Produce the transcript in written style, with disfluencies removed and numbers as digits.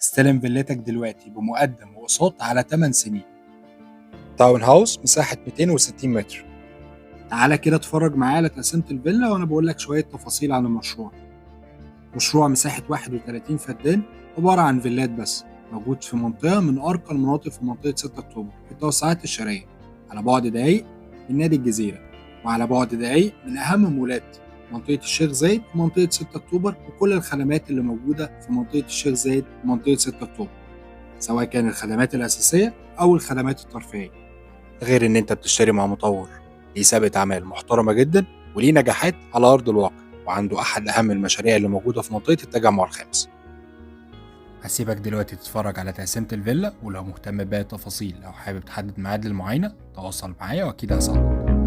استلم فيلتك دلوقتي بمقدم وقسط على 8 سنين. تاون هاوس مساحة 260 متر. تعالى كده اتفرج معايا على تقسيمة الفيلا وانا بقول لك شوية تفاصيل عن المشروع. مشروع مساحة 31 فدان، عبارة عن فيلات بس، موجود في منطقة من أرقى المناطق في منطقة 6 أكتوبر في التوسعات الشرقية، على بعد دقايق من نادي الجزيرة، وعلى بعد دقايق من أهم مولات منطقة الشيخ زايد ومنطقة 6 أكتوبر، وكل الخدمات اللي موجودة في منطقة الشيخ زايد ومنطقة 6 أكتوبر، سواء كان الخدمات الأساسية أو الخدمات الترفيهية. غير إن أنت بتشتري مع مطور ليه سابقة أعمال محترمة جدا وليه نجاحات على أرض الواقع، وعنده أحد أهم المشاريع اللي موجودة في منطقة التجمع الخامس. هسيبك دلوقتي تتفرج على تقسيمة الفيلا، ولو مهتم بباقي التفاصيل أو حابب تحدد ميعاد للمعاينة تواصل معايا وأكيد هساعدك.